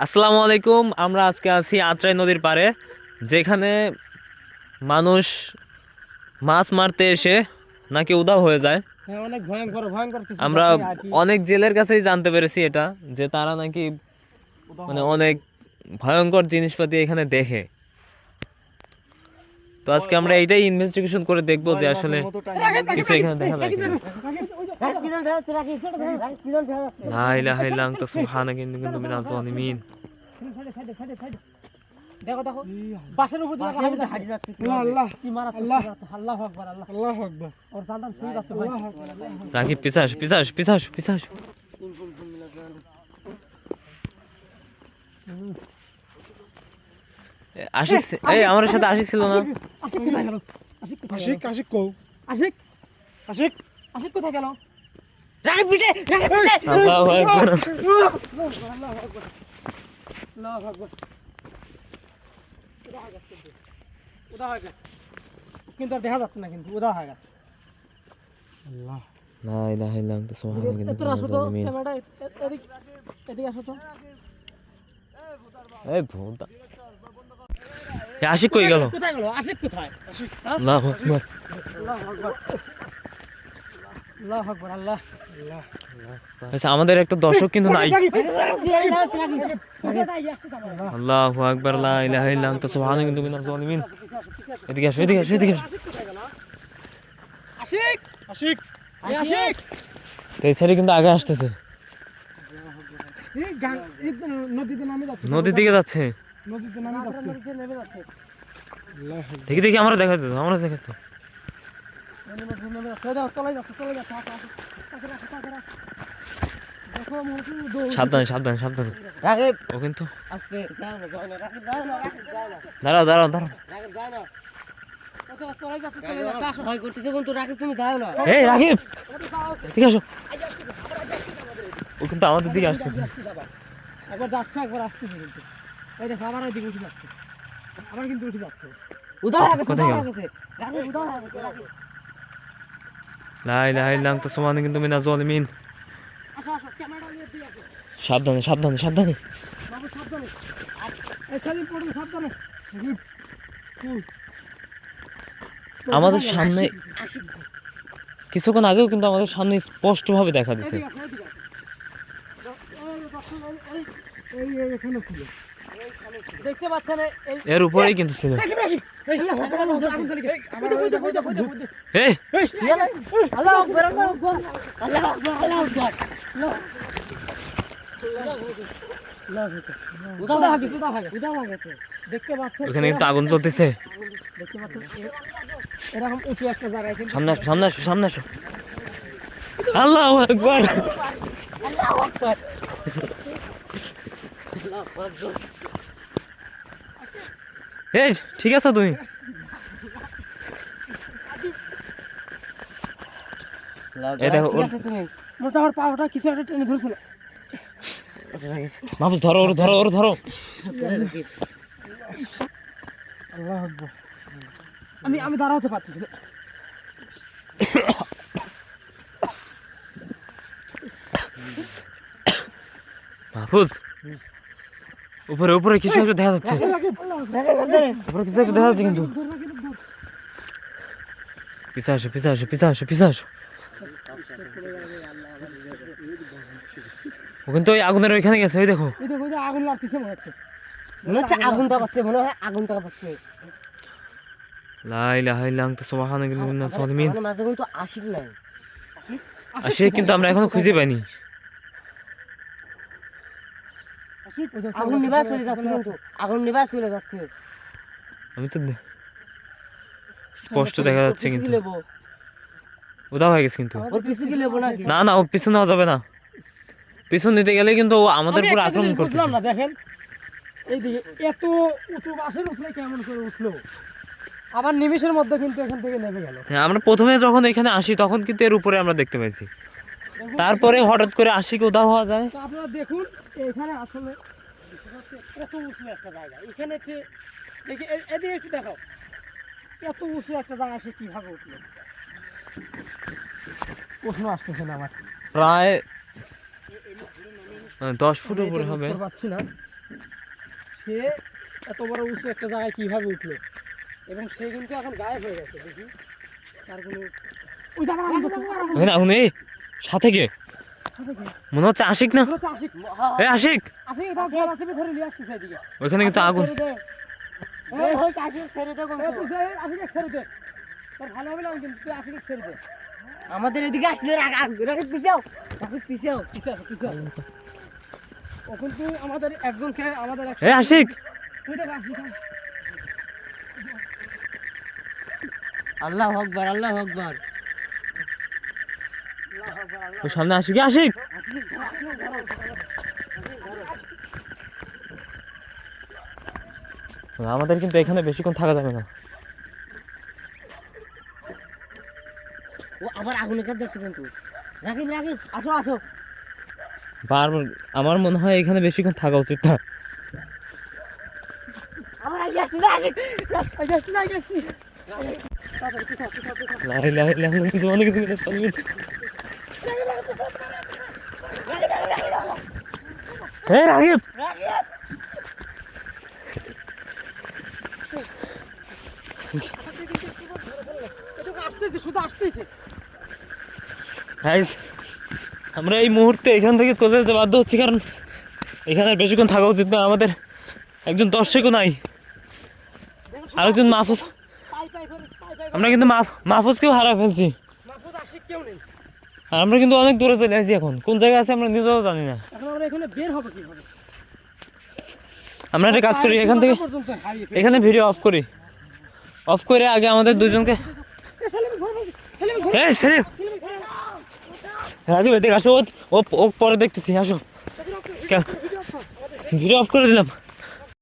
আসসালামু আলাইকুম। আমরা আজকে আছি আত্রাই নদীর পাড়ে, যেখানে মানুষ মাছ মারতে এসে নাকি উধাও হয়ে যায়। হ্যাঁ, অনেক ভয়ঙ্কর ভয়ঙ্কর কিছু আমরা ঘটে আর কি। অনেক জেলের কাছেই জানতে পেরেছি এটা, যে তারা নাকি মানে অনেক ভয়ঙ্কর জিনিসপাতি এখানে দেখে। তো আজকে আমরা এইটাই ইনভেস্টিগেশন করে দেখবো যে আসলে কিছু এখানে দেখা যায় কিনা। লা ইলাহা ইল্লা আনতা সুবহানাকা ইন্নী কুনতু মিনাজ জালিমিন। দেখো দেখো বাসের উপর দিয়ে হাঁটি যাচ্ছে। আল্লাহ কি মারা, আল্লাহ আল্লাহু আকবার, আল্লাহ আল্লাহু আকবার। ওর জানতাম ঠিক আছে ভাই। রাকিব পিছাস পিছাস পিছাস পিছাস। আশিক এই আমার সাথে আশিক ছিল না? আশিক কোথায় গেল? আশিক আশিক কও, আশিক আশিক আশিক কোথায় গেল? রাকিব পিছে, রাকিব পিছে। আল্লাহু আকবার, আল্লাহু আকবার, আল্লাহু আকবার। উদা হয়ে গেছে কিন্তু আর দেখা যাচ্ছে না, কিন্তু উদা হয়ে গেছে। আল্লাহ লা ইলাহা ইল্লা আনতা সুবহানাকা ইন্নী কুনতু তোরা আসো মিনাজ তো, জালিমিন। ক্যামেরাটা এদিকে আসো তো। এই ভূত আশিক কই গেল? কোথায় গেল আশিক? কোথায়? আল্লাহু আকবার। আল্লাহু আকবার, আল্লাহু আকবার, আল্লাহ আল্লাহ। আচ্ছা, আমাদের একটা দর্শক কিন্তু নাই। আল্লাহু আকবার, লা ইলাহা ইল্লা আনতা সুবহানাকা ইন্নী কুনতু মিনাজ জালিমিন। এদিকে আসো, এদিকে আসো, এদিকে আসো। আশিক আশিক আশিক তো এই সাইডে কিন্তু আগে আসতেছে, নদীতে নামে যাচ্ছে, নদীর দিকে যাচ্ছে। নদীতে নামে যাচ্ছে, নেমে যাচ্ছে। দেখি দেখি, আমরা দেখাতে দাও, আমরা দেখাতে দাও। চলে যাচ্ছে, চলে যাচ্ছে। দেখো সাবধানে সাবধানে সাবধানে। রাকিব ও কিন্তু আস্তে যাও না, যাও না, রাকিব যাও না, রাকিব যাও না, দাঁড়াও দাঁড়াও দাঁড়াও। রাকিব যাও না। চলে যাচ্ছে, চলে যাচ্ছে। আসো, ভয় করতেছে কিন্তু রাকিব তুমি যাও না। এই রাকিব, ঠিক আসো। ও কিন্তু আমাদের দিকে আসতেছে। একবার যাচ্ছে, একবার আসতেছে কিন্তু। এই দেখো আবার ওইদিকে উঠে যাচ্ছে, আবার কিন্তু উঠে যাচ্ছে। উদা হয়ে গেছে, কোথায় উদা গেল? হয়ে গেছে রাকিব, উদা হয়ে গেছে রাকিব। লা ইলাহা ইল্লা আনতা সুবহানাকা ইন্নী কুনতু মিনাজ জালিমিন। আসো আসো, ক্যামেরাটা নিয়ে দিয়ে আসো। সাবধানে সাবধানে সাবধানে। বাবু সাবধানে, এই খালি পড়বে, সাবধানে। আমাদের সামনে কিছুক্ষণ আগেও কিন্তু আমাদের সামনে স্পষ্ট ভাবে দেখা দিছে। এদিকে আসো, এদিকে আসো। এই এখানে ছিল, দেখতে পাচ্ছেন? এই এর উপরেই কিন্তু ছিল। এই আগুন চলে গেছে। এই আল্লাহু আকবার, আল্লাহু আকবার, আল্লাহু আকবার, আল্লাহু আকবার। উদা হয়ে গেছে, উদা হয়ে গেছে, উদা হয়ে গেছে। দেখতে পাচ্ছেন? ওখানে কিন্তু আগুন জ্বলতেছে। দেখতে পাচ্ছেন? এরকম উঁচু একটা জায়গায় কিন্তু সামনে আসো, সামনে আসো, সামনে আসো। আল্লাহু আকবার। আল্লাহু আকবার। এই ঠিক আছো তুমি? এই দেখো ঠিক আছে তুমি? মোটা আমার পাওটা কিছু একটা টেনে ধরছিল। মাহফুজ, ধরো ওর, ধরো ওর, ধরো। আল্লাহু আকবার। আমি আমি দাঁড়াতে পারতেছি না। মাহফুজ, উপরে উপরে কিছু একটা দেখা যাচ্ছে, উপরে কিছু একটা দেখা যাচ্ছে কিন্তু। পিছা আসো, পিছা আসো, পিছা আসো, পিছা আসো। ও কিন্তু ওই আগুনের ওইখানে গেছে, ওই দেখো। এই দেখো, ওই যে আগুন লাগতেছে মনে হচ্ছে, মনে হচ্ছে আগুনটা পাচ্ছে, মনে হয় আগুনটা পাচ্ছে। লা ইলাহা ইল্লা আনতা সুবহানাকা ইন্নী কুনতু মিনাজ জালিমিন। মানে মাঝে কিন্তু আশিক নাই। আর সে কিন্তু আমরা এখনো খুঁজে পাইনি। আগুন নিভা চলে যাচ্ছে, কিন্তু আগুন নিভা চলে যাচ্ছে। আমি তো স্পষ্ট দেখা যাচ্ছে কিন্তু। উদা হয়ে গেছে কিন্তু। ওর পিছু কি লেবো নাকি? না না, ও পিছু নেওয়া যাবে না। পিছন দিতে গেলে কিন্তু ও আমাদের পুরো আক্রমণ করতে। বুঝলাম না, দেখেন এইদিকে এত উঁচু বাসের উপরে কেমন করে উঠলো, আবার নিমিষের মধ্যে কিন্তু এখান থেকে নেমে গেল। হ্যাঁ, আমরা প্রথমে যখন এখানে আসি তখন কিন্তু এর উপরে আমরা দেখতে পাইছি, তারপরে হঠাৎ করে আশিক উদা হওয়া যায়। তো আপনারা দেখুন, এখানে আসলে কত উঁচু একটা জায়গা, এখানে দেখি এদিকে একটু দেখাও, এত উঁচু একটা জায়গা সে কিভাবে উঠলো, প্রশ্ন আসতেছে না আমার। প্রায় 10 ফুট উপরে হবে। পাচ্ছি না, সে এত বড় উঁচু একটা জায়গায় কিভাবে উঠলো এবং সে কিন্তু এখন গায়েব হয়ে গেছে দেখি তার কোনো ওই ওখানে উনি সাথে কে মনে হচ্ছে আশিক না? এই আশিক, ওইখানে কিন্তু আগুন। আমাদের এদিকে আসলে পিছাও পিছাও ওখান থেকে আমাদের একজনকে আমাদের এই আশিক, আল্লাহ আকবার আল্লাহ আকবার ওই সামনে আশিক, আশিক আমাদের কিন্তু এখানে বেশিক্ষণ থাকা যাবে না। ও আবার আগুনের কাছে যাচ্ছে কিন্তু রাকিব রাকিব আসো আসো বারবার আমার মনে হয় এখানে বেশিক্ষণ থাকা উচিত না। আবার আগে আসতে না আসে আগে আসতে না আগে আসতে লাই লাই লাই কিছু মনে কিন্তু হে রাকিব, আসতেছে শুধু আসতেছে গাইস আমরা এই মুহূর্তে এখান থেকে চলে যেতে বাধ্য হচ্ছি, কারণ এখানে আর বেশিক্ষণ থাকা উচিত না। আমাদের একজন দর্শকও নাই, আরেকজন মাহফুজ, আমরা কিন্তু মাহফুজকেও হারা ফেলছি। মাহফুজ আশিক কেউ নেই আর আমরা কিন্তু অনেক দূরে চলে আসছি, এখন কোন জায়গায় আছে আমরা নিজেও জানি না। এখন আমরা এখানে বের হবো কিভাবে আমরা একটা কাজ করি, এখান থেকে এখানে ভিডিও অফ করি, অফ করে আগে আমাদের দুজনকে এই সেলিম রাজু এদিকে আসো, ও পরে দেখতেছি, আসো ভিডিও অফ করে দিলাম।